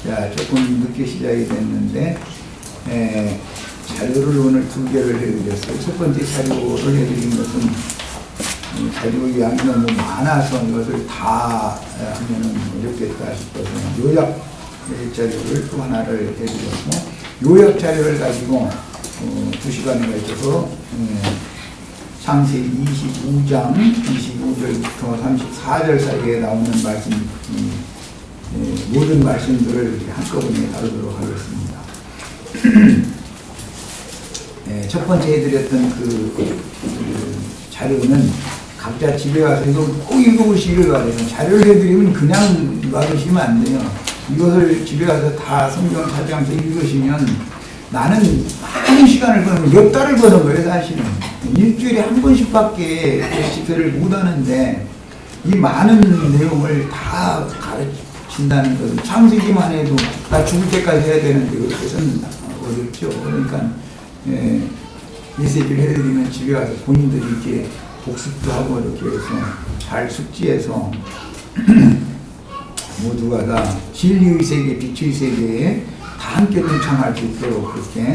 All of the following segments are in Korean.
자, 조금 늦게 시작이 됐는데, 자료를 오늘 2개를 해드렸어요. 첫 번째 자료를 해드린 것은 자료 양이 너무 많아서 이것을 다 하면은 어렵겠다 싶어서 요약 자료를 또 하나를 해드렸고, 요약 자료를 가지고 2시간에 걸쳐서 창세기 25장 25절부터 34절 사이에 나오는 말씀, 모든 말씀들을 한꺼번에 다루도록 하겠습니다. 첫 번째 해드렸던 그 자료는 각자 집에 가서 이거 꼭 읽어보시길 바래요. 자료를 해드리면 그냥 놔두시면 안 돼요. 이것을 집에 가서 다 성경 찾아가면서 읽으시면 나는 많은 시간을 버는, 몇 달을 버는 거예요, 사실은. 일주일에 한 번씩밖에 집회를 못 하는데 이 많은 내용을 다 가르친다는 것은 창세기만 해도 나 죽을 때까지 해야 되는데 그것은 어렵죠. 그러니까 메시지를 해드리면 집에 가서 본인들이 이렇게 복습도 하고 이렇게 해서 잘 숙지해서 모두가 다 진리의 세계, 빛의 세계에 다 함께 동참할 수 있도록 그렇게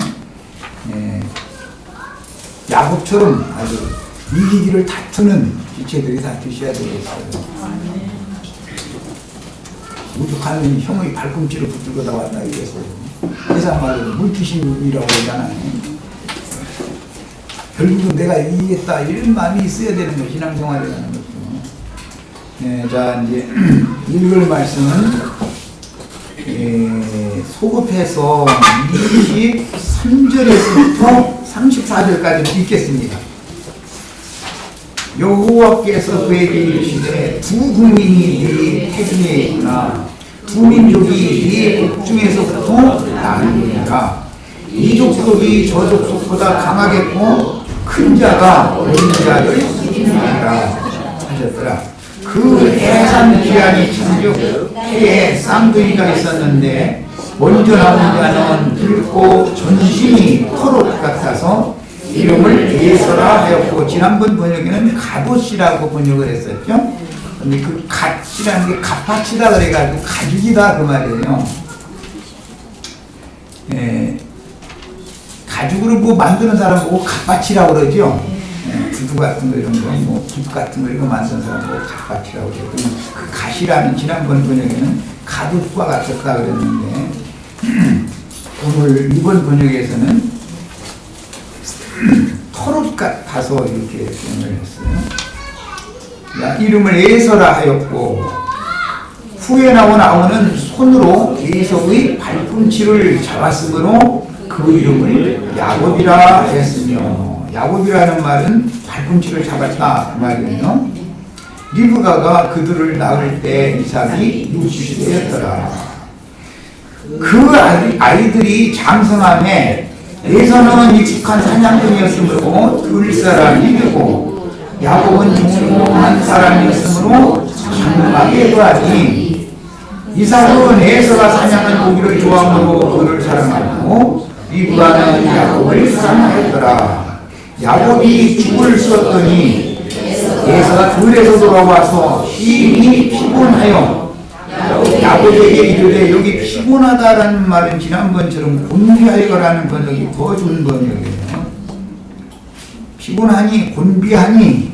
야곱처럼 아주 이기기를 다투는 지체들이 다 드셔야 되겠어요. 우뚝하면 형의 발꿈치를 붙들고 나왔다 이랬어요. 세상 말로 물귀신이라고 그러잖아요. 결국은 내가 이기겠다 이런 마음이 있어야 되는 거, 신앙생활이라는 것도. 자, 이제 읽을 말씀은 소급해서 23절에서부터 34절까지 읽겠습니다. 여호와께서 그에게 이르시되 두 국민이 네 태중에 있구나. 두 민족이 네 복중에서부터 나누리라. 이 족속이 저 족속보다 강하겠고 큰 자가 어린 자를 이기리라 하셨더라. 그 해산 기한이 천적 해에 쌍둥이가 있었는데 먼저 나온 자는 붉고 전신이 털옷 같아서 이름을 에서라 하였고, 지난번 번역에는 가봇이라고 번역을 했었죠. 근데 그 갓이라는 게 갓밭이다 그래가지고 가죽이다 그 말이에요. 가죽으로 뭐 만드는 사람 보고 갓밭이라고 그러죠. 구두 같은 거 이런 거, 뭐 붓 같은 거 이런 거 만드는 사람 보고 갓밭이라고 그러죠. 그 갓이라는 지난번 번역에는 가옷과 같았다 그랬는데 오늘 이번 번역에서는 털옷 같아서 이렇게 표현을 했어요. 야, 이름을 에서라 하였고, 후에 나오는 손으로 에서의 발꿈치를 잡았으므로 그 이름을 야곱이라 했으며, 야곱이라는 말은 발꿈치를 잡았다 그 말이에요. 리브가가 그들을 낳을 때 이삭이 60세였더라. 그 아이들이 장성함에 에서는 익숙한 사냥꾼이었으므로 들을 사람이 되고, 야곱은 용한 사람이었으므로 장막에 거하니, 이삭은 에서가 사냥을 보기를 좋아하므로 그를 사랑하고, 리브가는 야곱을 사랑하였더라. 야곱이 죽을 쏘았더니 에서가 들에서 돌아와서 심히 피곤하여 야곱에게 이르되, 여기 피곤하다라는 말은 지난번처럼 곤비하여라는 번역이 더 좋은 번역이에요. 피곤하니, 곤비하니,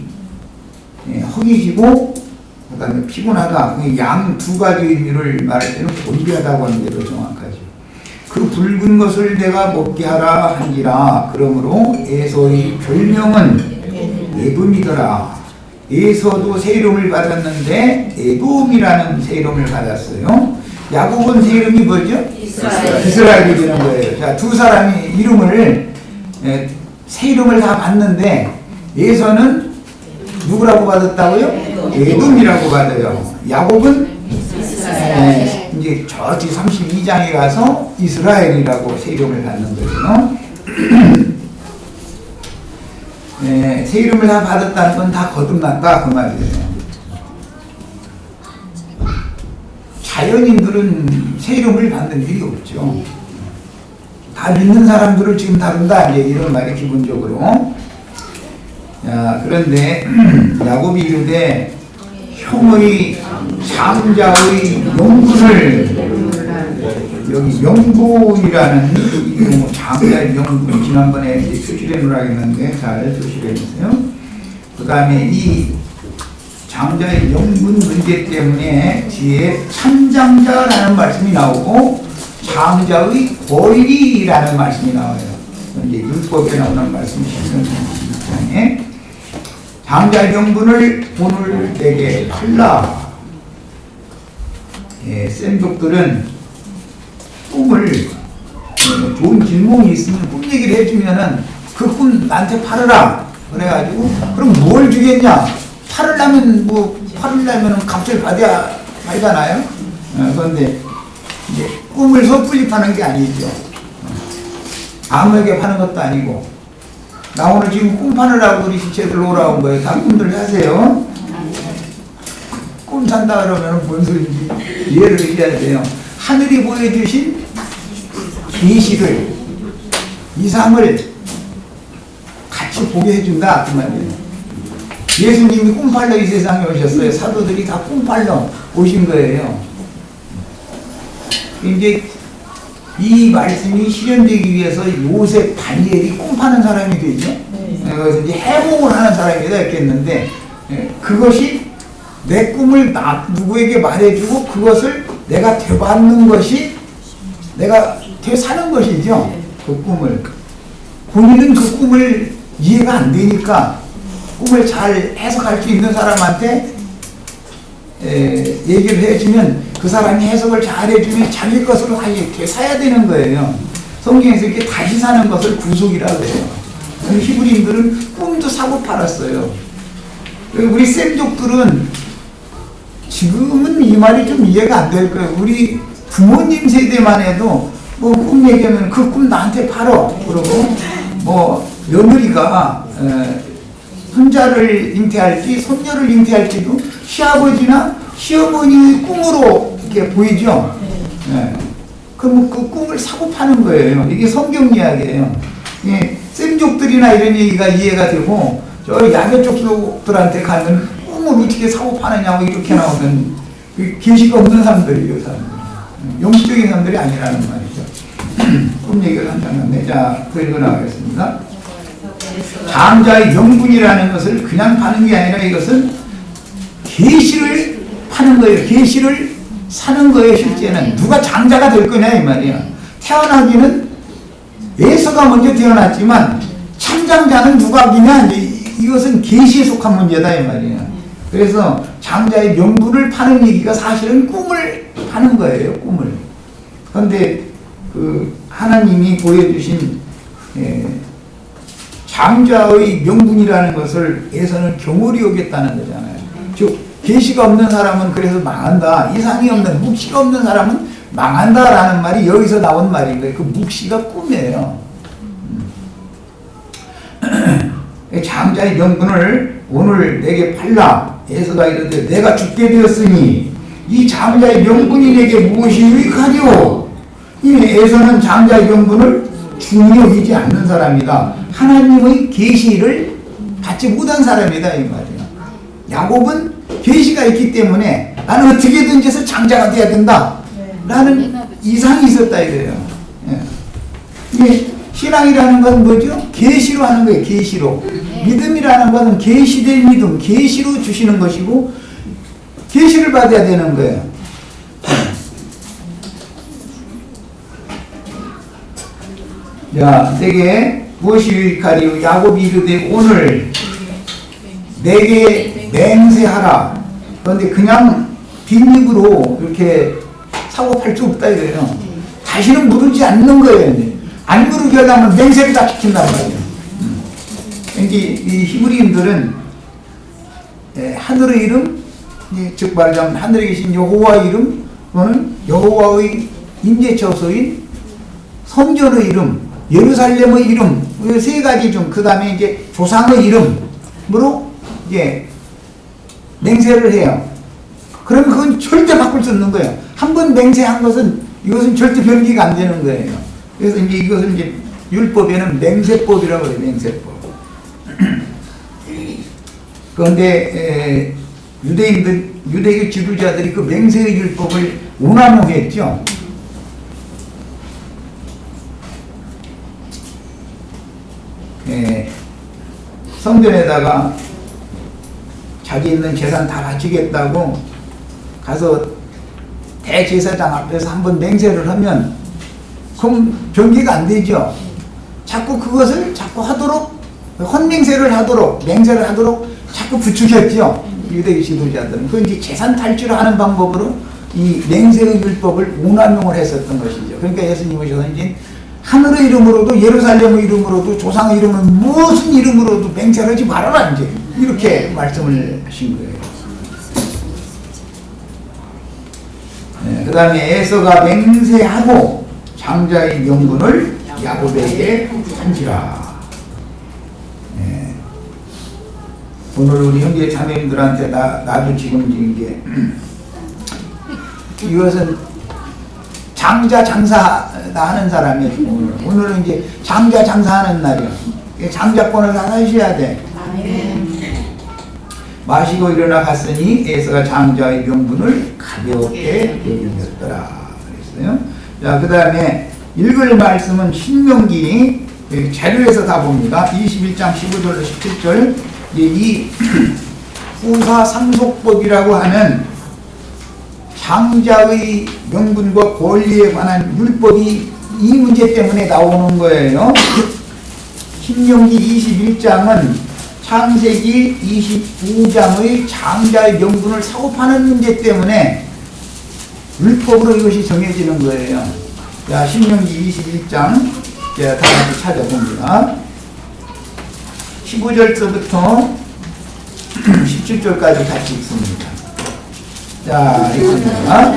허기지고, 그 다음에 피곤하다. 양 두 가지 의미를 말할 때는 곤비하다고 하는 게 더 정확하죠. 그 붉은 것을 내가 먹게 하라 한지라. 그러므로 에서의 별명은 에돔이더라. 에서도 새 이름을 받았는데 에돔이라는 새 이름을 받았어요. 야곱은 새 이름이 뭐죠? 이스라엘이 되는 거예요. 자, 두 사람이 이름을 새 이름을 다 받는데 에서는 누구라고 받았다고요? 에돔이라고 받아요. 야곱은 이제 저 뒤 32장에 가서 이스라엘이라고 새 이름을 받는 거죠. 새 이름을 다 받았다는 건 다 거듭났다 그 말이에요. 자연인들은 새 이름을 받는 일이 없죠. 다 믿는 사람들을 지금 다룬다 이제 이런 말이 기본적으로. 자, 그런데 야곱이 이르되 형의 장자의 영분을 명분이라는 이 장자의 명분 지난번에 이제 표시해 놓으라 했는데 잘 표시해 주세요. 그 다음에 이 장자의 명분 문제 때문에 뒤에 참장자라는 말씀이 나오고 장자의 권리라는 말씀이 나와요. 이제 율법에 나오는 말씀이시죠. 6장에 장자의 명분을 오늘 내게 팔라. 예, 쌤족들은 꿈을 좋은 질문이 있으면 꿈 얘기를 해주면은 그 꿈 나한테 팔으라 그래가지고 그럼 뭘 주겠냐? 팔으려면 값을 받아야 팔잖아요. 그런데 이제 꿈을 섣불리 파는 게 아니죠. 아무에게 파는 것도 아니고 나 오늘 지금 꿈 파느라고 우리 시체들 오라온 거예요. 다 꿈들 하세요. 꿈 산다 그러면 뭔 소리인지 이해를 해줘야 돼요. 하늘이 보여주신 계시를 이상을 같이 보게 해준다 그 말이에요. 예수님이 꿈팔러 이 세상에 오셨어요. 사도들이 다 꿈팔러 오신 거예요. 이제 이 말씀이 실현되기 위해서 요셉 다니엘이 꿈파는 사람이 되죠. 그래서 이제 해몽을 하는 사람이 됐겠는데 그것이 내 꿈을 누구에게 말해주고 그것을 내가 되받는 것이 내가 되사는 것이죠. 그 꿈을 본인은 그 꿈을 이해가 안 되니까 꿈을 잘 해석할 수 있는 사람한테 얘기를 해주면 그 사람이 해석을 잘 해주면 자기 것으로 다시 되사야 되는 거예요. 성경에서 이렇게 다시 사는 것을 구속이라고 해요. 히브리인들은 꿈도 사고 팔았어요. 우리 쌤족들은 지금은 이 말이 좀 이해가 안 될 거예요. 우리 부모님 세대만 해도 뭐 꿈 얘기하면 그 꿈 나한테 팔어. 그러고 뭐 며느리가 손자를 잉태할지 손녀를 잉태할지도 시아버지나 시어머니의 꿈으로 이렇게 보이죠. 그럼 그 꿈을 사고 파는 거예요. 이게 성경 이야기예요. 쌤족들이나 이런 얘기가 이해가 되고 저 야교족들한테 가면 꿈을 어떻게 사고 파느냐고 이렇게 나오면 계시가 없는 사람들이에요. 사람들. 영적인 사람들이 아니라는 말이죠. 꿈 얘기를 한다는데 자 그리고 나가겠습니다. 장자의 명분이라는 것을 그냥 파는 게 아니라 이것은 계시를 파는 거예요. 계시를 사는 거예요. 실제는 누가 장자가 될 거냐 이 말이야. 태어나기는 예수가 먼저 태어났지만 참장자는 누가이냐 이것은 계시에 속한 문제다 이 말이야. 그래서 장자의 명분을 파는 얘기가 사실은 꿈을 파는 거예요. 꿈을. 그런데 그 하나님이 보여주신 장자의 명분이라는 것을 에서는 경홀히 여겼다는 거잖아요. 즉 계시가 없는 사람은 그래서 망한다. 이상이 없는 묵시가 없는 사람은 망한다라는 말이 여기서 나온 말인 거예요. 그 묵시가 꿈이에요. 장자의 명분을 오늘 내게 팔라. 에서가 이르되 내가 죽게 되었으니 이 장자의 명분이 내게 무엇이 유익하리오. 이 에서는 장자의 명분을 중요하지 않는 사람이다. 하나님의 계시를 받지 못한 사람이다 이 말이야. 야곱은 계시가 있기 때문에 나는 어떻게든지 해서 장자가 돼야 된다 라는 이상이 있었다 이거예요. 이게 신앙이라는 건 뭐죠? 계시로 하는 거예요. 계시로. 믿음이라는 것은 계시된 믿음, 계시로 주시는 것이고 계시를 받아야 되는 거예요. 자, 내게 무엇이 유익하리요? 야곱이 이르되 오늘 내게 맹세하라. 그런데 그냥 빈입으로 이렇게 사고 팔 수 없다 이거예요. 다시는 물지 않는 거예요. 안 물게 하려면 맹세를 다 지킨단 말이에요. 이 히브리인들은 하늘의 이름, 즉 말하자면 하늘에 계신 여호와의 이름, 그거는 여호와의 임재처소인 성전의 이름, 예루살렘의 이름, 이 세 가지 중 그 다음에 이제 조상의 이름으로 이제 맹세를 해요. 그러면 그건 절대 바꿀 수 없는 거예요. 한 번 맹세한 것은 이것은 절대 변기가 안 되는 거예요. 그래서 이제 이것을 이제 율법에는 맹세법이라고 해요. 맹세법. 그런데 유대교 지도자들이 그 맹세의 율법을 운항했죠. 성전에다가 자기 있는 재산 다 바치겠다고 가서 대제사장 앞에서 한번 맹세를 하면 그럼 변개가 안 되죠. 자꾸 그것을 자꾸 하도록 헌맹세를 하도록 맹세를 하도록 자꾸 부추겼죠. 유대의 지도자들은 그 이제 재산 탈취를 하는 방법으로 이 맹세의 율법을 오남용을 했었던 것이죠. 그러니까 예수님 오셔서 이제 하늘의 이름으로도 예루살렘의 이름으로도 조상의 이름으로 무슨 이름으로도 맹세를 하지 말아라 이제 이렇게 말씀을 하신 거예요. 그 다음에 에서가 맹세하고 장자의 명분을 야곱에게 한지라. 오늘 우리 형제 자매님들한테 나도 지금 이게 이것은 장자 장사 하는 사람이에요. 오늘은 이제 장자 장사하는 날이야. 장자권을 다 하셔야 돼. 마시고 일어나 갔으니 에서가 장자의 명분을 가볍게 여겼더라 그랬어요. 자, 그 다음에 읽을 말씀은 신명기 자료에서 다 봅니다. 21장 15절로 17절. 이 후사 상속법이라고 하는 장자의 명분과 권리에 관한 율법이 이 문제 때문에 나오는 거예요. 신명기 21장은 창세기 29장의 장자의 명분을 사고파는 문제 때문에 율법으로 이것이 정해지는 거예요. 자, 신명기 21장 제가 다 같이 찾아봅니다. 15절부터 17절까지 같이 읽습니다. 자, 읽습니다.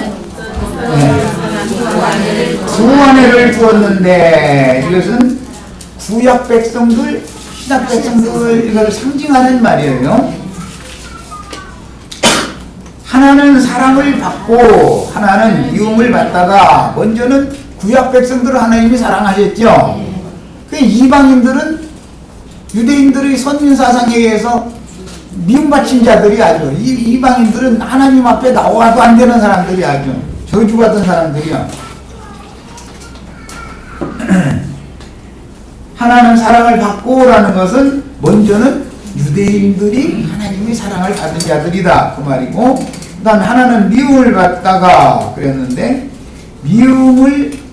두 아내를 두었는데 이것은 구약 백성들, 신약 백성들 이걸 상징하는 말이에요. 하나는 사랑을 받고 하나는 미움을 받다가 먼저는 구약 백성들을 하나님이 사랑하셨죠. 그 이방인들은 유대인들의 선민사상에 의해서 미움받친 자들이 아주 이방인들은 하나님 앞에 나와도 안 되는 사람들이 아주 저주받은 사람들이야. 하나는 사랑을 받고라는 것은 먼저는 유대인들이 하나님의 사랑을 받은 자들이다 그 말이고, 그 다음에 하나는 미움을 받다가 그랬는데 미움을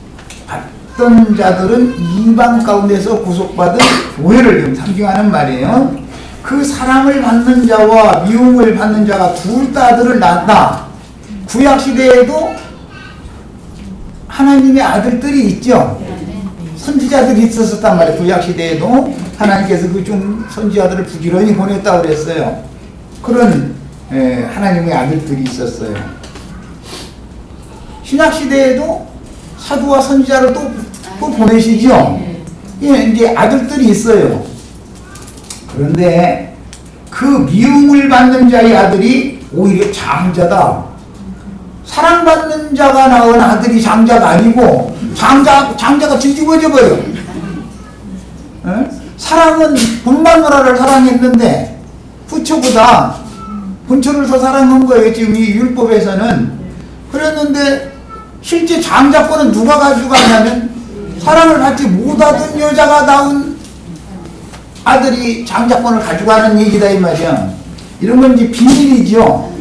받던 자들은 이방 가운데서 구속받은 교회를 좀 상징하는 말이에요. 그 사랑을 받는 자와 미움을 받는 자가 둘 다 아들을 낳았다. 구약시대에도 하나님의 아들들이 있죠. 선지자들이 있었단 말이에요. 구약시대에도 하나님께서 그 좀 선지자들을 부지런히 보냈다고 그랬어요. 그런 하나님의 아들들이 있었어요. 신약시대에도 사도와 선지자를 또 보내시죠. 예, 이제 아들들이 있어요. 그런데 그 미움을 받는 자의 아들이 오히려 장자다. 사랑받는 자가 낳은 아들이 장자가 아니고 장자가 뒤집어져 버려. 사랑은 본마누라를 사랑했는데 부처보다 본처를 더 사랑한 거예요. 지금 이 율법에서는. 그랬는데 실제 장자권은 누가 가져가냐면 사랑을 받지 못하던 여자가 낳은 아들이 장자권을 가져가는 얘기다 이 말이야. 이런 건 이제 비밀이죠.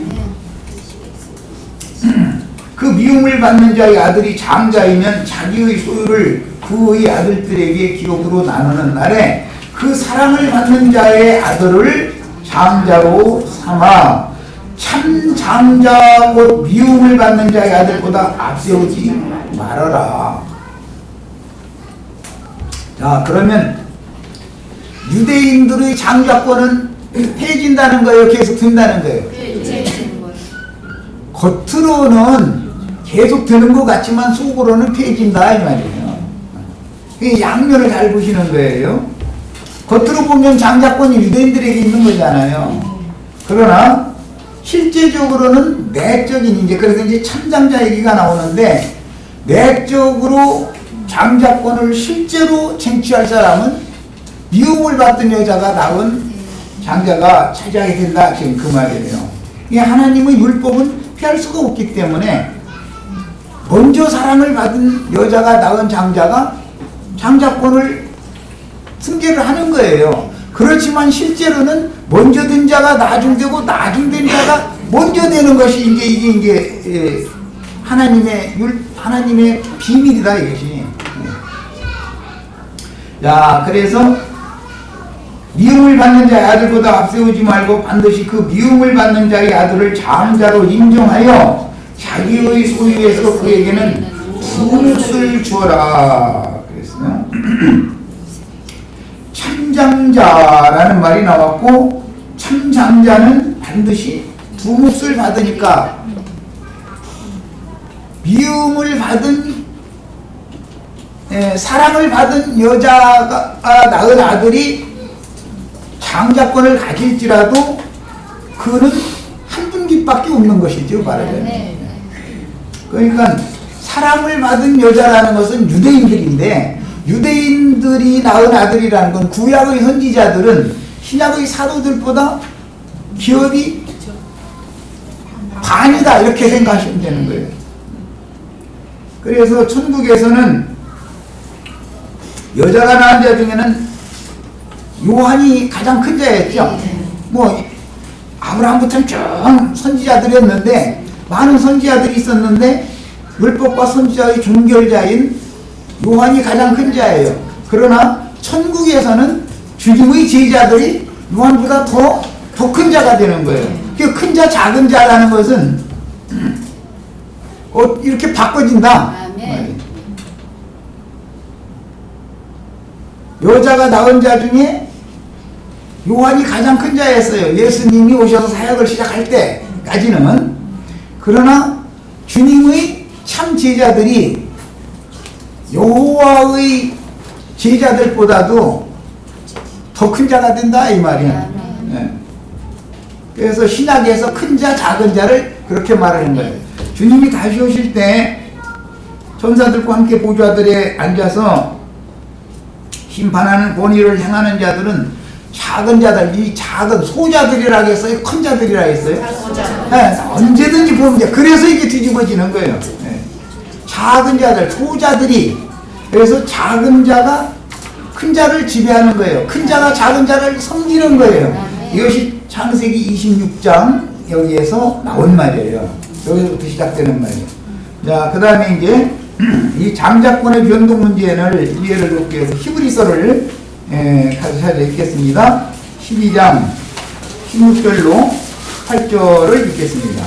그 미움을 받는 자의 아들이 장자이면 자기의 소유를 그의 아들들에게 기업으로 나누는 날에 그 사랑을 받는 자의 아들을 장자로 삼아 참 장자 곧 미움을 받는 자의 아들보다 앞세우지 말아라. 자, 그러면 유대인들의 장자권은 폐해진다는 거예요? 계속 든다는 거예요? 겉으로는 계속 드는 것 같지만 속으로는 폐해진다 이 말이에요. 그게 양면을 잘 보시는 거예요. 겉으로 보면 장자권이 유대인들에게 있는 거잖아요. 그러나 실제적으로는 내적인 이제 그래서 이제 참장자 얘기가 나오는데 내적으로 장자권을 실제로 쟁취할 사람은 미움을 받던 여자가 낳은 장자가 차지하게 된다 지금 그 말이에요. 이게 하나님의 율법은 피할 수가 없기 때문에 먼저 사랑을 받은 여자가 낳은 장자가 장자권을 승계를 하는 거예요. 그렇지만 실제로는 먼저 된 자가 나중되고 나중된 자가 먼저 되는 것이 이게 하나님의 비밀이다 이것이. 자, 그래서 미움을 받는 자의 아들보다 앞세우지 말고 반드시 그 미움을 받는 자의 아들을 장자로 인정하여 자기의 소유에서 그에게는 두 몫을 주어라 그랬어요. 참장자라는 말이 나왔고, 참장자는 반드시 두 몫을 받으니까 미움을 받은 사랑을 받은 여자가 낳은 아들이 장자권을 가질지라도 그는 한 분기밖에 없는 것이죠, 말하자면. 그러니까 사랑을 받은 여자라는 것은 유대인들인데, 유대인들이 낳은 아들이라는 건 구약의 선지자들은 신약의 사도들보다 기업이 반이다 이렇게 생각하시면 되는 거예요. 그래서 천국에서는 여자가 낳은 자 중에는 요한이 가장 큰 자였죠. 뭐 아브라함부터는 쭉 선지자들이었는데, 많은 선지자들이 있었는데 율법과 선지자의 종결자인 요한이 가장 큰 자예요. 그러나 천국에서는 주님의 제자들이 요한보다 더 큰 자가 되는 거예요. 그 큰 자, 작은 자라는 것은 이렇게 바꿔진다. 여자가 낳은 자 중에 요한이 가장 큰 자였어요. 예수님이 오셔서 사역을 시작할 때까지는. 그러나 주님의 참 제자들이 여호와의 제자들보다도 더 큰 자가 된다 이 말이야. 네. 그래서 신약에서 큰 자, 작은 자를 그렇게 말하는 거예요. 주님이 다시 오실 때 천사들과 함께 보좌들에 앉아서 심판하는 권위를 행하는 자들은 작은 자들, 이 작은 소자들이라고 했어요? 큰 자들이라고 했어요? 네, 언제든지 보면 돼. 그래서 이게 뒤집어지는 거예요. 네. 작은 자들, 소자들이, 그래서 작은 자가 큰 자를 지배하는 거예요. 큰 자가 작은 자를 섬기는 거예요. 이것이 창세기 26장 여기에서 나온 말이에요. 여기서부터 시작되는 말이에요. 자, 그 다음에 이제 이 장자권의 변동 문제를 이해를 돕기 위해서 히브리서를 가서 읽겠습니다. 12장 16절로 8절을 읽겠습니다.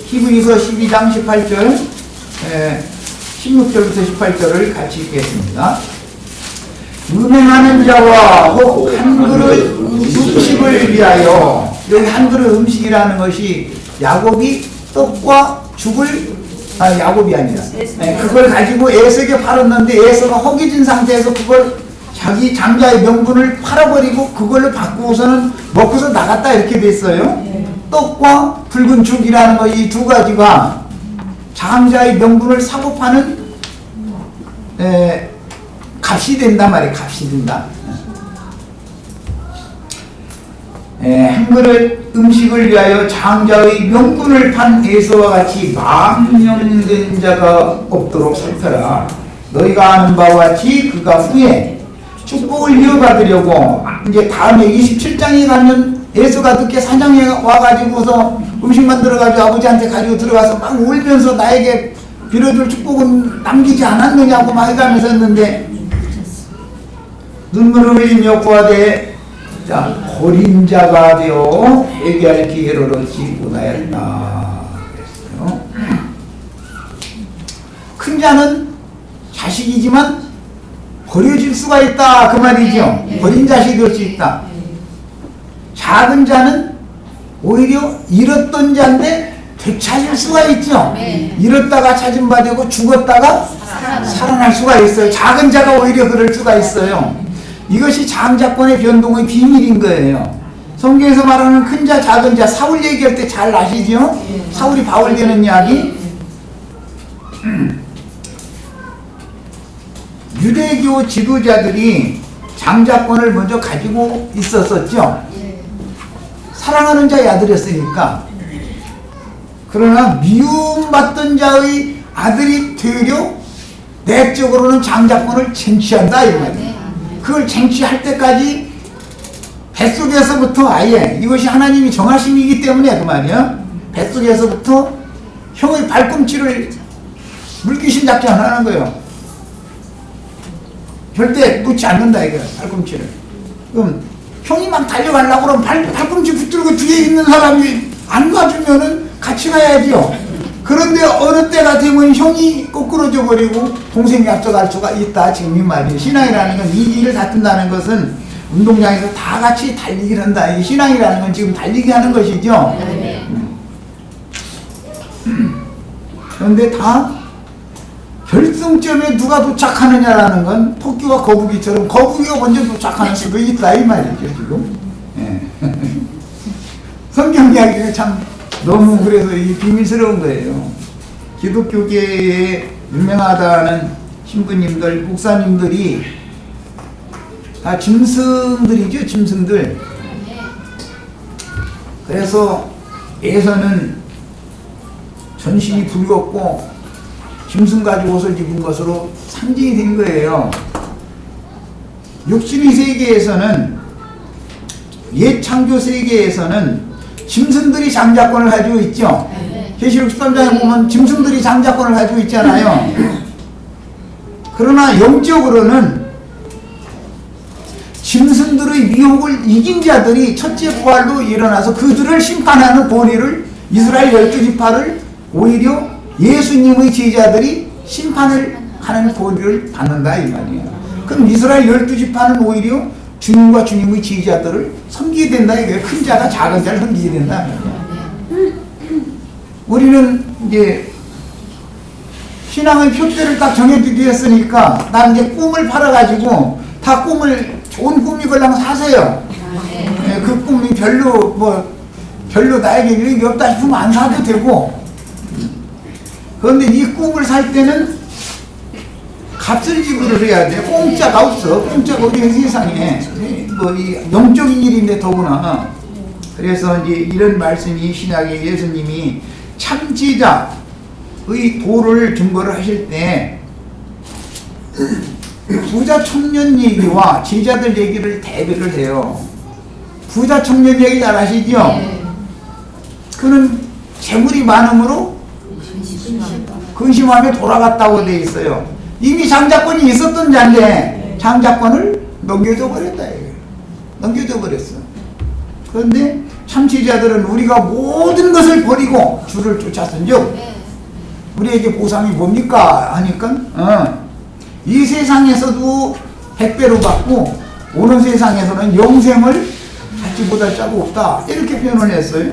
히브리서 12장 18절 16절부터 18절을 같이 읽겠습니다. 음행하는 자와 혹 한 그릇 음식을 위하여, 여기 한 그릇 음식이라는 것이 야곱이 떡과 죽을, 야곱이 아니라 그걸 가지고 에서에게 팔았는데 에서가 허기진 상태에서 그걸 자기 장자의 명분을 팔아버리고 그걸로 바꾸고서는 먹고서 나갔다 이렇게 됐어요. 떡과 붉은 죽이라는 거, 이 두 가지가 장자의 명분을 사고 파는 값이 된단 말이에요. 값이 된다. 한 그릇 음식을 위하여 장자의 명분을 판 에서와 같이 망령된 자가 없도록 살펴라. 너희가 아는 바와 같이 그가 후에 축복을 이어받으려고, 이제 다음에 27장에 가면 에서가 늦게 사냥에 와가지고서 음식 만들어가지고 아버지한테 가지고 들어가서 막 울면서 나에게 빌어줄 축복은 남기지 않았느냐고 막 해가면서 했는데, 눈물을 흘리며 구하되 자, 버린 자가 되어 회개할 기회를 얻지 못하였다 그랬어요. 큰 자는 자식이지만 버려질 수가 있다 그 말이죠. 버린 자식이 될 수 있다. 작은 자는 오히려 잃었던 자인데 되찾을 수가 있죠. 잃었다가 찾은 바 되고 죽었다가 살아날 수가 있어요. 작은 자가 오히려 그럴 수가 있어요. 이것이 장자권의 변동의 비밀인 거예요. 성경에서 말하는 큰 자, 작은 자, 사울 얘기할 때 잘 아시죠? 사울이 바울 되는 이야기. 유대교 지도자들이 장자권을 먼저 가지고 있었었죠. 사랑하는 자의 아들이었으니까. 그러나 미움받던 자의 아들이 되려 내적으로는 장자권을 쟁취한다 이 말이에요. 그걸 쟁취할 때까지 뱃속에서부터 아예 이것이 하나님이 정하신 일이기 때문에 그 말이야. 뱃속에서부터 형의 발꿈치를 물귀신 작전 하는 거예요. 절대 놓지 않는다 이거야. 발꿈치를. 그럼 형이 막 달려가려고 그러면 발꿈치 붙들고 뒤에 있는 사람이 안 가주면은 같이 가야지요. 그런데 어느 때가 되면 형이 거꾸로져 버리고 동생이 앞서갈 수가 있다. 지금 이 말이에요. 신앙이라는 건 이 일을 다툰다는 것은 운동장에서 다 같이 달리기를 한다. 이게 신앙이라는 건 지금 달리기 하는 것이죠. 그런데 다 결승점에 누가 도착하느냐라는 건 토끼와 거북이처럼 거북이가 먼저 도착하는 수도 있다 이 말이죠 지금. 예. 성경 이야기가 참 너무 그래서 이 비밀스러운 거예요. 기독교계에 유명하다는 신부님들, 목사님들이 다 짐승들이죠, 짐승들. 그래서 에서는 전신이 붉었고 짐승 가죽 옷을 입은 것으로 상징이 된 거예요. 육신의 세계에서는, 옛 창조 세계에서는 짐승들이 장자권을 가지고 있죠. 계시록 13장에 보면 짐승들이 장자권을 가지고 있잖아요. 그러나 영적으로는 짐승들의 미혹을 이긴 자들이 첫째 부활로 일어나서 그들을 심판하는 권위를, 이스라엘 12지파를 오히려 예수님의 제자들이 심판을 하는 권위를 받는다 이 말이에요. 그럼 이스라엘 12지파는 오히려 주님과 주님의 제자들을 섬기게 된다 이거예요. 큰 자가 작은 자를 섬기게 된다. 우리는 이제 신앙의 표대를 딱 정해두게 했으니까 나는 이제 꿈을 팔아가지고 다 꿈을 좋은 꿈이 걸려면 사세요. 네, 그 꿈이 별로 나에게 유익이 없다 싶으면 안 사도 되고. 그런데 이 꿈을 살 때는 값을 지불을 해야 돼. 공짜가 없어. 공짜가 우리 세상에 이 영적인 일인데 더구나. 그래서 이제 이런 말씀이 신약에 예수님이 참지자의 도를 증거를 하실 때 부자 청년 얘기와 제자들 얘기를 대비를 해요. 부자 청년 얘기 잘 아시죠? 그는 재물이 많음으로 근심하며 돌아갔다고 돼 있어요. 이미 장자권이 있었던 자인데 장자권을 넘겨줘 버렸다. 넘겨줘 버렸어. 그런데 참지자들은 우리가 모든 것을 버리고 주를 쫓았은즉 우리에게 보상이 뭡니까? 하니까 이 세상에서도 100배로 받고 오는 세상에서는 영생을 받지 못할 자가 없다. 이렇게 표현을 했어요.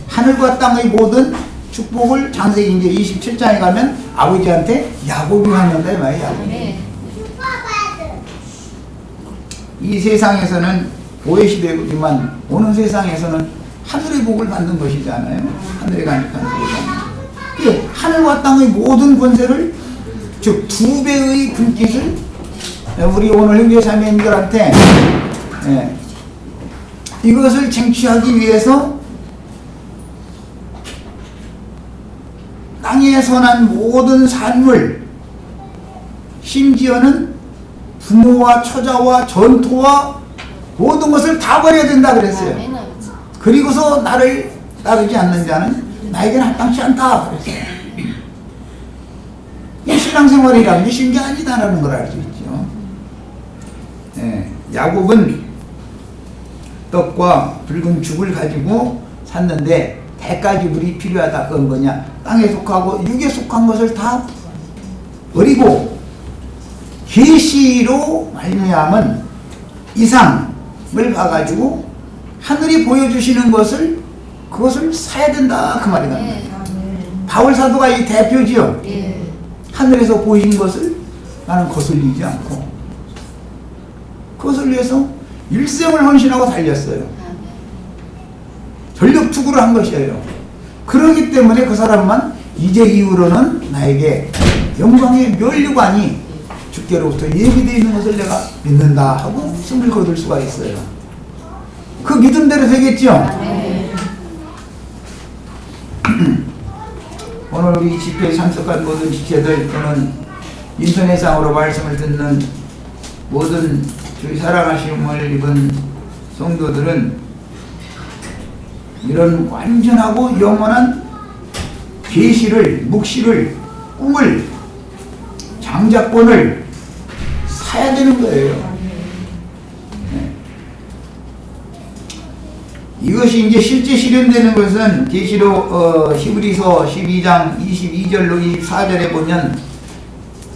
하늘과 땅의 모든 축복을 창세기 이제 27장에 가면 아버지한테 야곱이 하는다 이 말이야. 이 세상에서는 보혜 시대지만 오는 세상에서는 하늘의 복을 받는 것이잖아요. 하늘에 가니까 하늘과 땅의 모든 권세를, 즉 2배의 분깃을 우리 오늘 형제자매님들한테 이것을 쟁취하기 위해서 땅에 선한 모든 산물, 심지어는 부모와 처자와 전토와 모든 것을 다 버려야 된다 그랬어요. 그리고서 나를 따르지 않는 자는 나에게는 합당치 않다 그랬어요. 이 신앙생활이라는 게 쉬운 게 아니다라는 걸 알 수 있죠. 야곱은 떡과 붉은 죽을 가지고 샀는데 대가지불이 필요하다. 그건 뭐냐? 땅에 속하고 육에 속한 것을 다 버리고 계시로 말미암은 이상을 봐가지고 하늘이 보여주시는 것을 그것을 사야 된다 그 말이다. 바울 사도가 이 대표지요. 하늘에서 보이신 것을 나는 거슬리지 않고 그것을 위해서 일생을 헌신하고 달렸어요. 전력 투구를 한 것이에요. 그러기 때문에 그 사람만 이제 이후로는 나에게 영광의 면류관이 주께로부터 예비되어 있는 것을 내가 믿는다 하고 숨을 거둘 수가 있어요. 그 믿음대로 되겠죠? 오늘 우리 집회에 참석한 모든 지체들 또는 인터넷상으로 말씀을 듣는 모든 주의 사랑하심을 입은 성도들은 이런 완전하고 영원한 계시를, 묵시를, 꿈을, 장자권을 사야 되는 거예요. 이것이 이제 실제 실현되는 것은 계시록 히브리서 12장 22절로 24절에 보면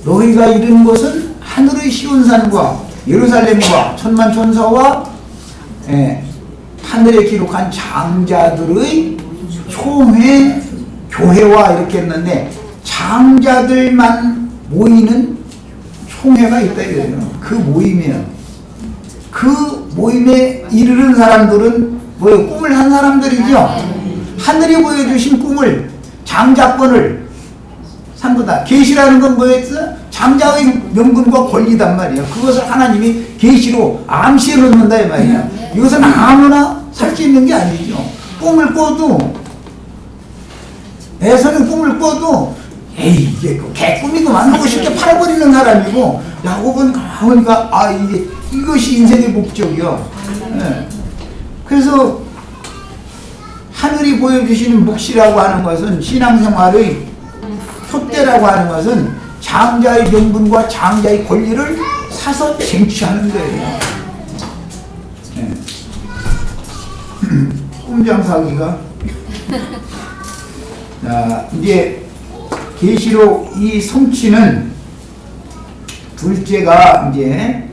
너희가 이룬 것은 하늘의 시온산과 예루살렘과 천만 천사와 하늘에 기록한 장자들의 총회 교회와 이렇게 했는데 장자들만 모이는 총회가 있다 이거예요. 그 모임에 이르는 사람들은 뭐예요? 꿈을 한 사람들이죠. 하늘이 보여주신 꿈을, 장자권을 산 거다. 계시라는 건 뭐였어? 장자의 명분과 권리단 말이에요. 그것을 하나님이 계시로 암시해 놓는다 이 말이야. 이것은 아무나 살 수 있는 게 아니죠. 꿈을 꿔도 애서는 꿈을 꿔도 에이 이게 개꿈이구만 하고 쉽게 팔아버리는 사람이고, 야곱은 가보니까 이것이 인생의 목적이요. 그래서 하늘이 보여주시는 묵시라고 하는 것은, 신앙생활의 촛대라고 하는 것은 장자의 명분과 장자의 권리를 사서 쟁취하는 거예요. 꿈장사기가 자, 이제 계시록 이 성취는 둘째가 이제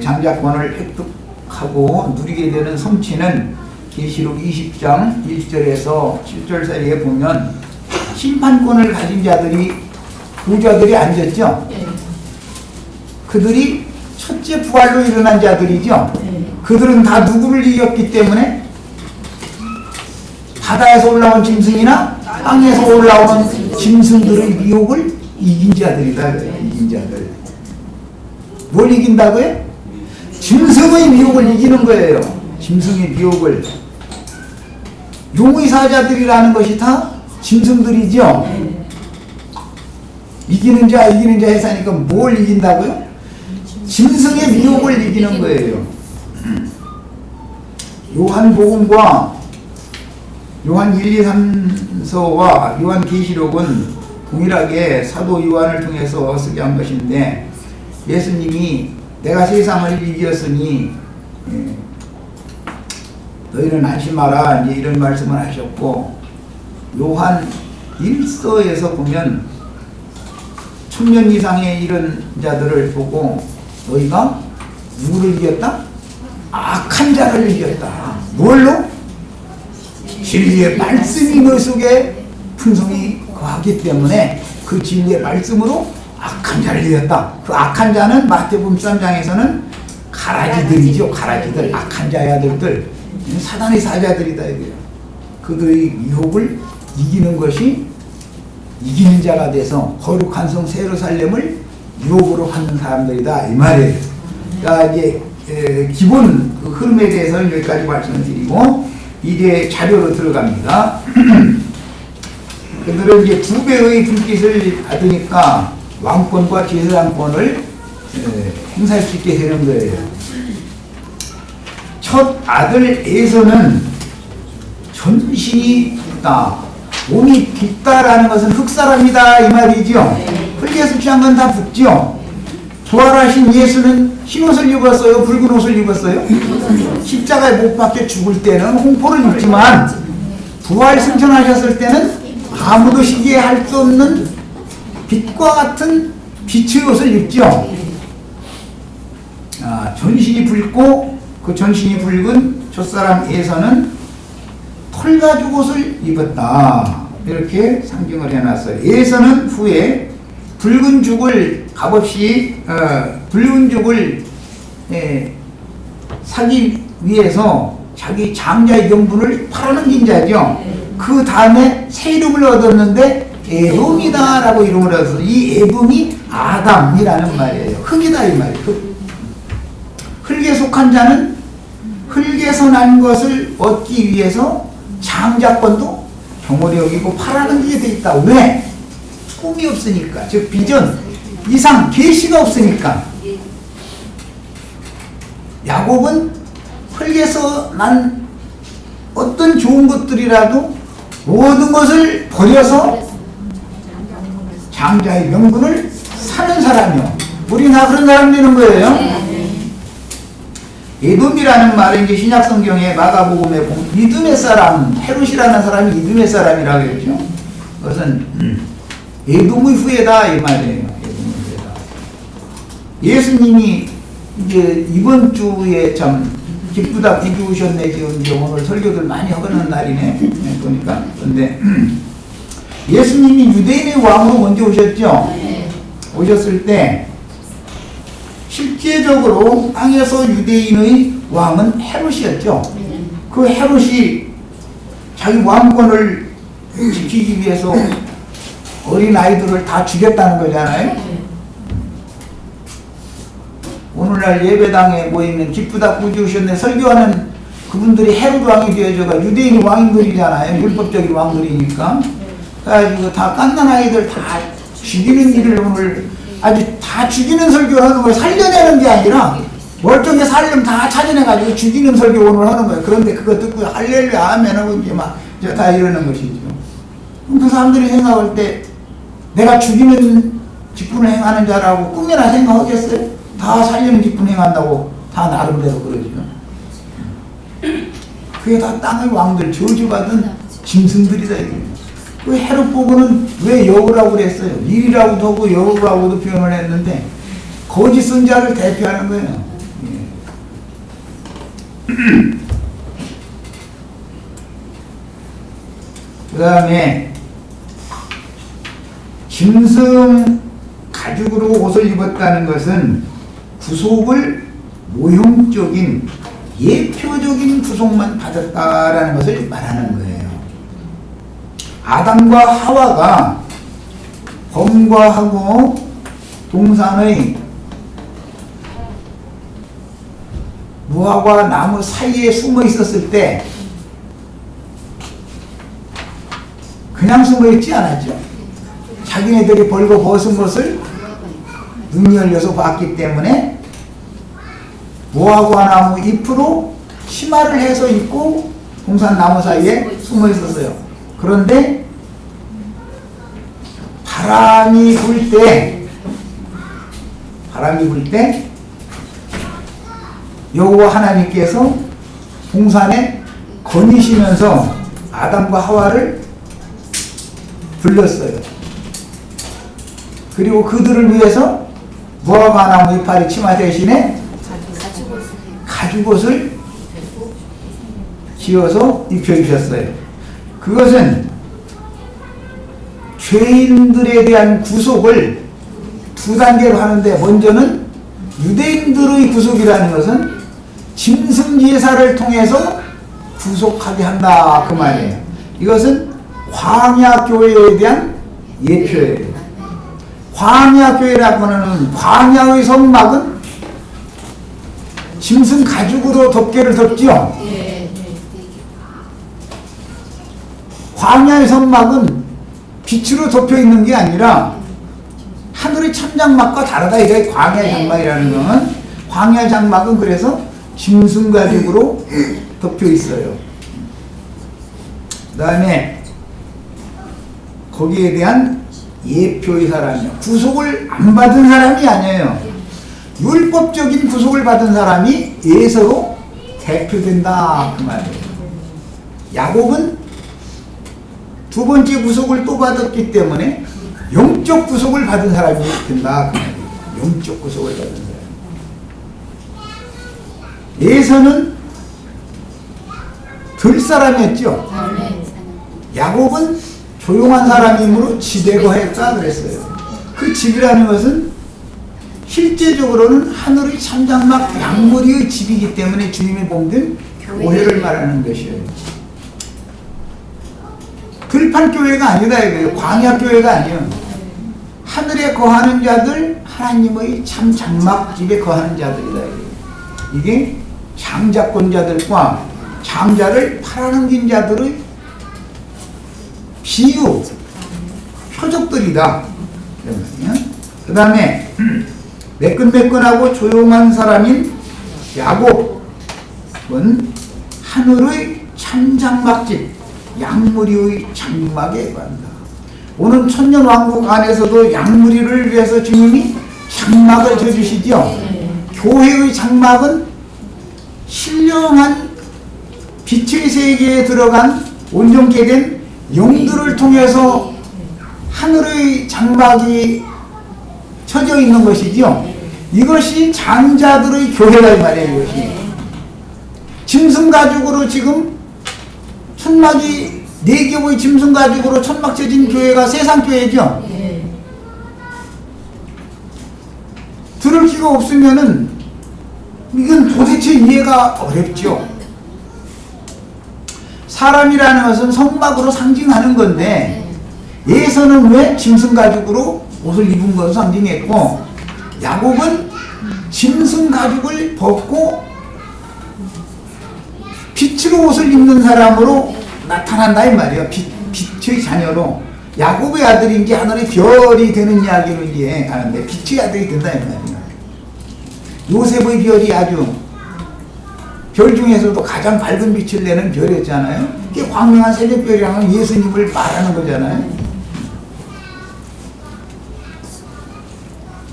장자권을 획득하고 누리게 되는 성취는 계시록 20장 1절에서 7절 사이에 보면 심판권을 가진 자들이, 부자들이 앉았죠. 그들이 첫째 부활로 일어난 자들이죠. 그들은 다 누구를 이겼기 때문에 바다에서 올라온 짐승이나 땅에서 올라오는 짐승들의 미혹을 이긴 자들이다. 이긴 자들. 뭘 이긴다고요? 짐승의 미혹을 이기는 거예요. 짐승의 미혹을. 용의 사자들이라는 것이 다 짐승들이죠. 이기는 자 해서 하니까 뭘 이긴다고요? 짐승의 미혹을 이기는 거예요. 요한복음과 요한 1, 2, 3서와 요한 계시록은 동일하게 사도 요한을 통해서 쓰게 한 것인데, 예수님이 내가 세상을 이겼으니 너희는 안심하라 이제 이런 말씀을 하셨고, 요한 1서에서 보면 천년 이상의 이런 자들을 보고 너희가 누구를 이겼다? 악한 자를 이겼다. 뭘로? 진리의 말씀이 너 속에 풍성히 거하기 때문에 그 진리의 말씀으로 악한 자를 이겼다. 그 악한 자는 마태복음 13장에서는 가라지들이죠. 가라지들, 악한 자의 아들들, 사단의 사자들이다 이거예요. 그들의 유혹을 이기는 것이 이기는 자가 돼서 거룩한 성 예루살렘을 유혹으로 하는 사람들이다 이 말이에요. 그러니까 이제 기본 그 흐름에 대해서는 여기까지 말씀을 드리고 이제 자료로 들어갑니다. 그들은 이제 2배의 불빛을 받으니까 왕권과 제사장권을 행사할 수 있게 되는 거예요. 첫 아들 에서는 전신이 붓다, 몸이 빗다라는 것은 흙사람이다 이 말이죠. 흙에서 취한 건 다 붓죠. 부활하신 예수는 흰 옷을 입었어요? 붉은 옷을 입었어요? 십자가에 못 박혀 죽을 때는 홍포를 입지만 부활 승천하셨을 때는 아무도 시기할 수 없는 빛과 같은 빛의 옷을 입죠. 전신이 붉고 그 전신이 붉은 첫사람 에서는 털가죽 옷을 입었다. 이렇게 상징을 해놨어요. 에서는 후에 붉은 죽을 값없이 붉은 죽을 사기 위해서 자기 장자의 명분을 팔아넘긴 자죠. 그 다음에 새 이름을 얻었는데 에돔이다 라고 이름을 얻어서 이 에돔이 아담이라는 말이에요. 흙이다 이 말이에요. 흙에 속한 자는 흙에서 난 것을 얻기 위해서 장자권도 경홀히 여기고 팔아넘기게 돼 있다. 왜? 꿈이 없으니까. 즉 비전, 이상, 계시가 없으니까. 야곱은 흙에서 난 어떤 좋은 것들이라도 모든 것을 버려서 장자의 명분을 사는 사람이요. 우리 다 그런 사람 되는 거예요. 에돔이라는 말은 이제 신약 성경에 마가복음에 보면 믿음의 사람, 헤롯이라는 사람이 믿음의 사람이라고 그러죠. 그것은 에돔의 후예다 이 말이에요. 에돔의 후예다. 예수님이 이제 이번 주에 참 기쁘다 구주 오셨네. 지금 이제 오늘 설교들 많이 하는 날이네. 보니까. 그런데 예수님이 유대인의 왕으로 먼저 오셨죠. 오셨을 때 실제적으로 땅에서 유대인의 왕은 헤롯이었죠. 그 헤롯이 자기 왕권을 지키기 위해서 어린 아이들을 다 죽였다는 거잖아요. 오늘날 예배당에 모이면 기쁘다 구주 오셨네 설교하는 그분들이 헤롯 왕이 되어져가 유대인 왕들이잖아요. 율법적인 왕들이니까. 그래가지고 다 갓난 아이들 다 죽이는 일을 오늘 아주 다 죽이는 설교를 하는 거예요. 살려내는 게 아니라 멀쩡히 살려면 다 찾아내가지고 죽이는 설교 오늘 하는 거예요. 그런데 그거 듣고 할렐루야 아멘 하고 이제 막 다 이러는 것이죠. 그 사람들이 생각할 때 내가 죽이는 직분을 행하는 자라고 꿈이나 생각하겠어요? 다 살리는 직분 행한다고 다 나름대로 그러죠. 그게 다 땅의 왕들 저주받은 짐승들이다 이거예요. 그 헤롯 보고는 왜 여우라고 그랬어요? 일이라고도 하고 여우라고도 표현을 했는데 거짓 선자를 대표하는 거예요. 그 다음에 짐승 가죽으로 옷을 입었다는 것은 구속을 모형적인 예표적인 구속만 받았다라는 것을 말하는 거예요. 아담과 하와가 범과하고 동산의 무화과 나무 사이에 숨어 있었을 때 그냥 숨어 있지 않았죠. 자기네들이 벌거 벗은 것을 눈이 열려서 봤기 때문에 무화과 나무 잎으로 치마를 해서 입고 동산 나무 사이에 숨어 있었어요. 그런데 바람이 불 때 여호와 하나님께서 동산에 거니시면서 아담과 하와를 불렀어요. 그리고 그들을 위해서 무화과 나무 이파리 치마 대신에 가죽옷을 지어서 입혀주셨어요. 그것은 죄인들에 대한 구속을 두 단계로 하는데 먼저는 유대인들의 구속이라는 것은 짐승 제사를 통해서 구속하게 한다 그 말이에요. 이것은 광야 교회에 대한 예표예요. 광야 교회라고 하는 광야의 성막은 짐승 가죽으로 덮개를 덮지요. 광야의 성막은 빛으로 덮여 있는 게 아니라 하늘의 참장막과 다르다. 이게 광야의 장막이라는 건. 광야의 장막은 그래서 짐승 가죽으로 덮여 있어요. 그 다음에 거기에 대한 예표의 사람이요. 구속을 안 받은 사람이 아니에요. 율법적인 구속을 받은 사람이 예서로 대표된다 그 말이에요. 야곱은 두 번째 구속을 또 받았기 때문에 영적 구속을 받은 사람이 된다 그 말이에요. 영적 구속을 받은 사람. 예서는 들 사람이었죠. 야곱은 조용한 사람이므로 집에 거했다 그랬어요. 그 집이라는 것은 실제적으로는 하늘의 참장막 양머리의 집이기 때문에 주님이 봉된 교회를 말하는 것이에요. 들판 교회가 아니다 이거예요. 광야 교회가 아니에요. 하늘에 거하는 자들, 하나님의 참 장막 집에 거하는 자들이다 이거예요. 이게 장자권자들과 장자를 팔아넘긴 자들의 비유, 표적들이다. 그 다음에 매끈매끈하고 조용한 사람인 야곱은 하늘의 참장막집 양무리의 장막에 관다. 오늘 천년왕국 안에서도 양무리를 위해서 주님이 장막을 쳐주시죠. 교회의 장막은 신령한 빛의 세계에 들어간 온전케 된 영들을 통해서 하늘의 장막이 쳐져 있는 것이죠. 이것이 장자들의 교회다 이 말이에요. 이것이 짐승 가죽으로 지금 천막이 4겹의 짐승 가죽으로 천막 쳐진 교회가 세상 교회죠. 들을 기가 없으면은 이건 도대체 이해가 어렵죠. 사람이라는 것은 성막으로 상징하는 건데 예서는 왜 짐승 가죽으로 옷을 입은 것을 상징했고 야곱은 짐승 가죽을 벗고 빛으로 옷을 입는 사람으로 나타난다 이 말이에요. 빛의 자녀로 야곱의 아들인지 하늘의 별이 되는 이야기로 이제 가는데 빛의 아들이 된다 이 말이에요. 요셉의 별이 아주 별 중에서도 가장 밝은 빛을 내는 별이었잖아요. 그게 광명한 새벽별이라는 예수님을 말하는 거잖아요.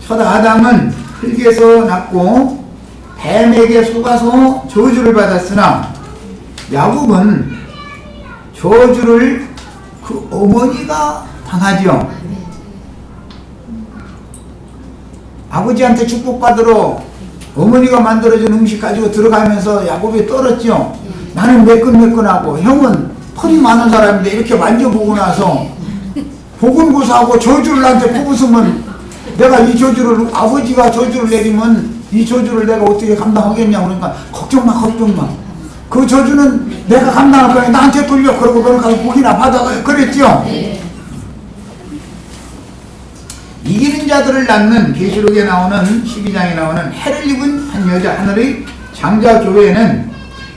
첫 아담은 흙에서 났고 뱀에게 속아서 저주를 받았으나 야곱은 저주를 그 어머니가 당하죠. 아버지한테 축복받으러 어머니가 만들어준 음식 가지고 들어가면서 야곱이 떨었죠. 나는 매끈매끈하고 형은 펄이 많은 사람인데 이렇게 만져보고 나서 보금고사하고 저주를 나한테 뽑으면 내가 이 저주를 아버지가 저주를 내리면 이 저주를 내가 어떻게 감당하겠냐 그러니까 걱정마 걱정마 그 저주는 내가 감당할 거야 나한테 돌려 그러고 너는 가서 복이나 받아 그랬죠. 이기는 자들을 낳는 계시록에 나오는 12장에 나오는 해를 입은 한 여자 하늘의 장자 교회는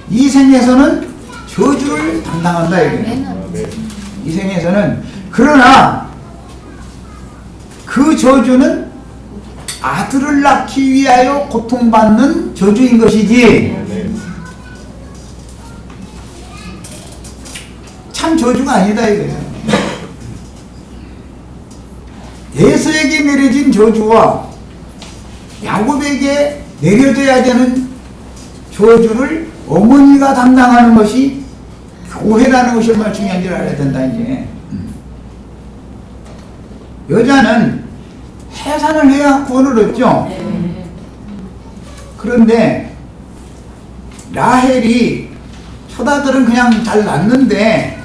이 생에서는 저주를 담당한다 이거예요. 이 생에서는 그러나 그 저주는 아들을 낳기 위하여 고통받는 저주인 것이지 참 저주가 아니다 이거예요. 에서에게 내려진 저주와 야곱에게 내려져야 되는 저주를 어머니가 담당하는 것이 교회라는 것이 얼마나 중요한 줄 알아야 된다 이제. 여자는 해산을 해야 구원을 얻죠. 그런데 라헬이 첫 아들은 그냥 잘 낳는데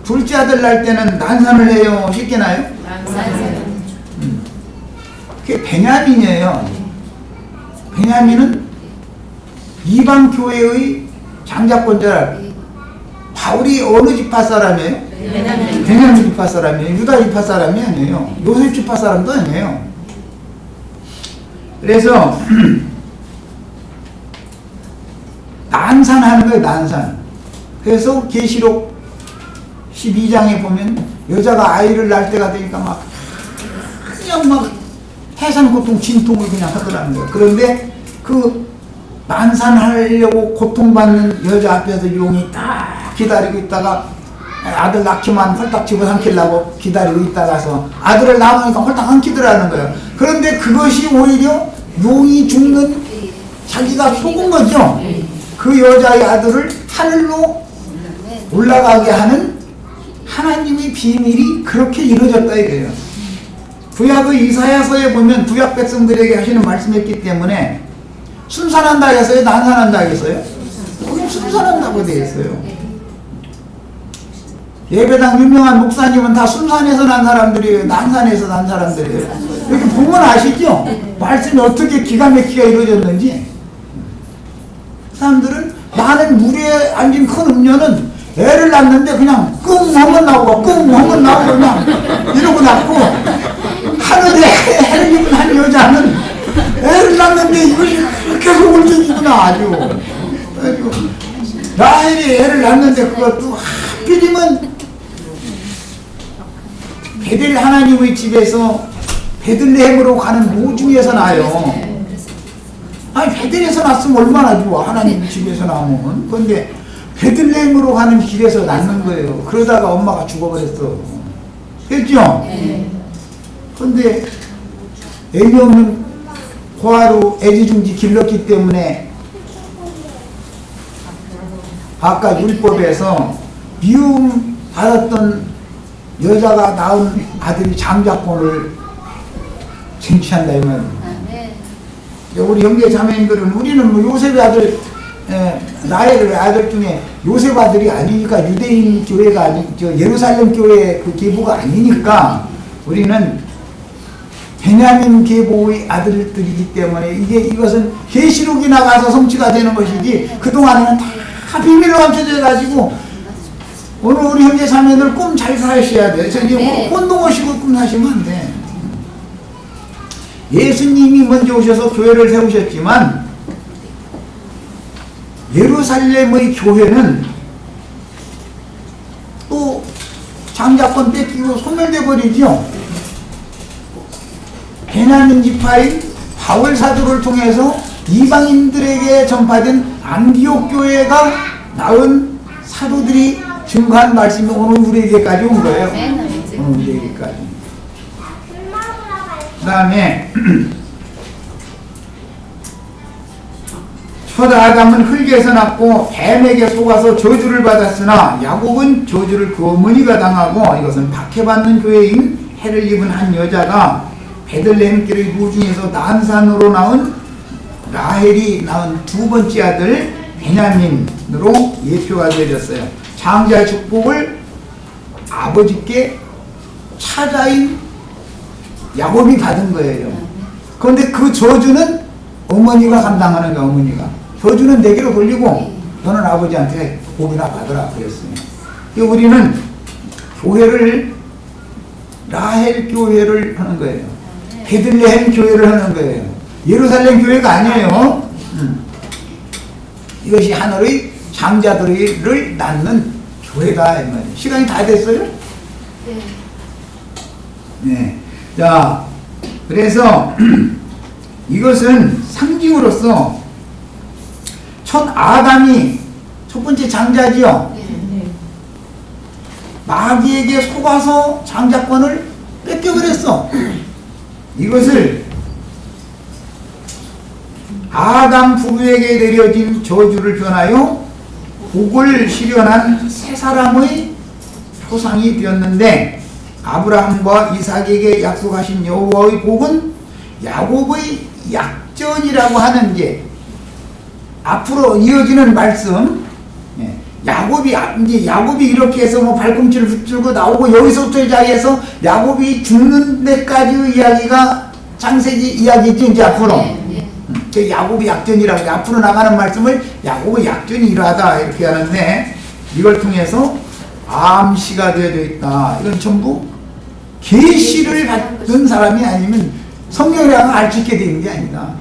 둘째 아들 낳을 때는 난산을 해요. 쉽게나요? 그게 베냐민이에요. 베냐민은 이방 교회의 장자권자. 바울이 어느 지파 사람이에요? 베냐민 지파 사람이에요. 유다 지파 사람이 아니에요. 요셉 지파 사람도 아니에요. 그래서 난산하는 거예요. 난산. 그래서 계시록 12장에 보면 여자가 아이를 낳을 때가 되니까 막 그냥 막 해산 고통 진통을 그냥 하더라는 거예요. 그런데 그 난산하려고 고통받는 여자 앞에서 용이 딱 기다리고 있다가 아들 낳기만 홀딱 집어삼키려고 기다리고 있다가서 아들을 낳으니까 홀딱 삼키더라는 거예요. 그런데 그것이 오히려 용이 죽는 자기가 속은 거죠. 그 여자의 아들을 하늘로 올라가게 하는 하나님의 비밀이 그렇게 이루어졌다 이거예요. 구약의 이사야서에 보면 구약 백성들에게 하시는 말씀이었기 때문에 순산한다 했어요? 난산한다 했어요? 거기 순산한다고 되어 있어요. 예배당 유명한 목사님은 다 순산에서 난 사람들이에요. 난산에서 난 사람들이에요. 여기 보면 아시죠? 말씀이 어떻게 기가 막히게 이루어졌는지. 사람들은 많은 물에 앉은 큰 음료는 애를 낳는데 그냥 끙 하면 나오고 끙 하면 나오고 그냥 이러고 낳고 하늘에 애를 입은 한 여자는 애를 낳는데 이것이 그렇게 소굴적이구나 아주. 라헬이 애를 낳는데 그것도 하필이면 베들 하나님의 집에서 베들레헴으로 가는 모중에서 나요. 아니 베들에서 났으면 얼마나 좋아. 하나님 집에서 나오면. 그런데 베들레헴으로 가는 길에서 낳는 거예요. 그러다가 엄마가 죽어버렸어. 그랬죠? 그런데 애기 없는 고아로 애지중지 길렀기 때문에 아까 율법에서 미움 받았던 여자가 낳은 아들이 장자권을 쟁취한다 이 말이에요. 우리 형제 자매님들은 우리는 뭐 요셉의 아들 라헬의 아들 중에 요셉 아들이 아니니까 유대인 교회가 아니 예루살렘 교회 그 계보가 아니니까 우리는 베냐민 계보의 아들들이기 때문에 이것은 계시록이 나가서 성취가 되는 것이지 그동안에는 다 비밀로 감춰져 가지고 오늘 우리 형제 자매들 꿈 잘 사셔야 돼. 저기 혼동하시고 꿈 사시면 안 돼. 예수님이 먼저 오셔서 교회를 세우셨지만 예루살렘의 교회는 또 장자권 뺏기고 소멸돼 버리죠. 베냐민 지파인 바울 사도를 통해서 이방인들에게 전파된 안디옥 교회가 낳은 사도들이 증거한 말씀이 오늘 우리에게까지 온 거예요. 오늘 우리에게까지. 그 다음에 첫 아담은 흙에서 났고 뱀에게 속아서 저주를 받았으나 야곱은 저주를 그 어머니가 당하고 이것은 박해받는 교회인 해를 입은 한 여자가 베들레헴 길의 무중에서 난산으로 낳은 라헬이 낳은 두 번째 아들 베냐민으로 예표가 되어졌어요. 장자의 축복을 아버지께 차자인 야곱이 받은 거예요. 그런데 그 저주는 어머니가 감당하는 거야. 어머니가 저주는 내게로 돌리고 너는 아버지한테 복이나 받으라 그랬어요. 우리는 교회를 라헬 교회를 하는 거예요. 베들레헴 교회를 하는 거예요. 예루살렘 교회가 아니에요. 이것이 하늘의 장자들을 낳는 교회다. 시간이 다 됐어요? 네. 자, 그래서 이것은 상징으로서 첫 아담이 첫 번째 장자지요. 마귀에게 속아서 장자권을 뺏겨버렸어. 이것을 아담 부부에게 내려진 저주를 변하여 복을 실현한 세 사람의 표상이 되었는데 아브라함과 이삭에게 약속하신 여호와의 복은 야곱의 약전이라고 하는 게 앞으로 이어지는 말씀. 야곱이 이렇게 해서 뭐 발꿈치를 붙들고 나오고 여기서부터 시작해서 야곱이 죽는 데까지의 이야기가 창세기 이야기죠. 이제 앞으로 야곱의 약전이라고 앞으로 나가는 말씀을 야곱의 약전이 이러하다 이렇게 하는데 이걸 통해서 암시가 되어져 있다. 이건 전부 계시를 받은 사람이 아니면 성경이랑은 알 수 있게 되는 게 아니다.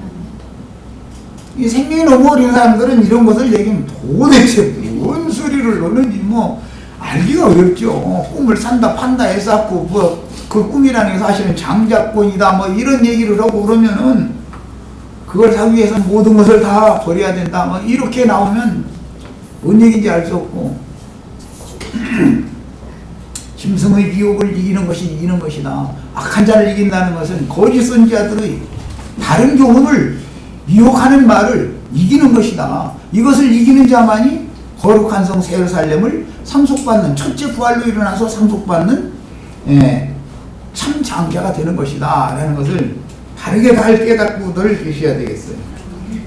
이 생명이 너무 어린 사람들은 이런 것을 얘기하면 도대체 뭔 소리를 너는지 뭐 알기가 어렵죠. 꿈을 산다 판다 해서 뭐 그 꿈이라는 게 사실은 장자권이다 뭐 이런 얘기를 하고 그러면은 그걸 사기 위해서 모든 것을 다 버려야 된다 뭐 이렇게 나오면 뭔 얘기인지 알 수 없고 짐승의 미혹을 이기는 것이 이기는 것이다. 악한 자를 이긴다는 것은 거짓 선지자들의 다른 교훈을 미혹하는 말을 이기는 것이다. 이것을 이기는 자만이 거룩한 성 예루살렘을 상속받는 첫째 부활로 일어나서 상속받는 참 장자가 되는 것이다 라는 것을 바르게 잘 깨닫고들 계셔야 되겠어요.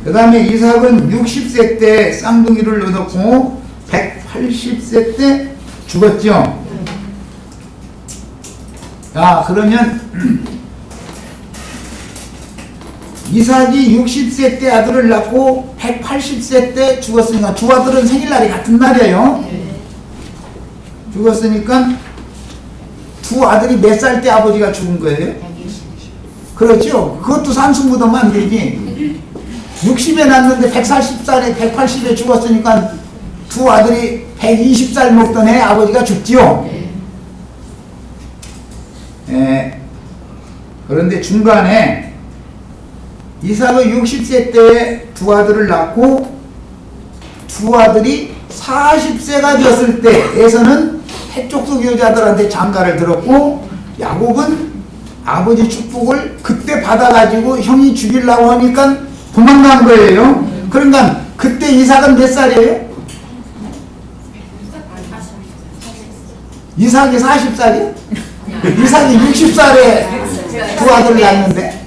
그 다음에 이삭은 60세 때 쌍둥이를 얻었고 180세 때 죽었죠. 자, 그러면 이삭이 60세 때 아들을 낳고 180세 때 죽었으니까 두 아들은 생일날이 같은 날이에요. 죽었으니까 두 아들이 몇 살 때 아버지가 죽은 거예요? 그렇죠. 그것도 산수무덤은 안 되지. 60에 낳았는데 140살에 180에 죽었으니까 두 아들이 120살 먹던 해 아버지가 죽지요. 그런데 중간에 이삭은 60세 때 두 아들을 낳고 두 아들이 40세가 되었을 때에서는 해족속 여자들한테 장가를 들었고 야곱은 아버지 축복을 그때 받아가지고 형이 죽이려고 하니까 도망간 거예요. 그러니까 그때 이삭은 몇 살이에요? 이삭이 40살이요? 이삭이 60살에 두 아들을 낳았는데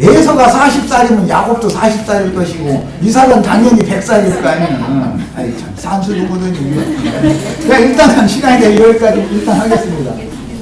에서가 40살이면 야곱도 40살일 것이고 이삭은 당연히 100살일 거 아니에요. 아이 참 산수도거든요. 일단 시간이 되면 여기까지 일단 하겠습니다.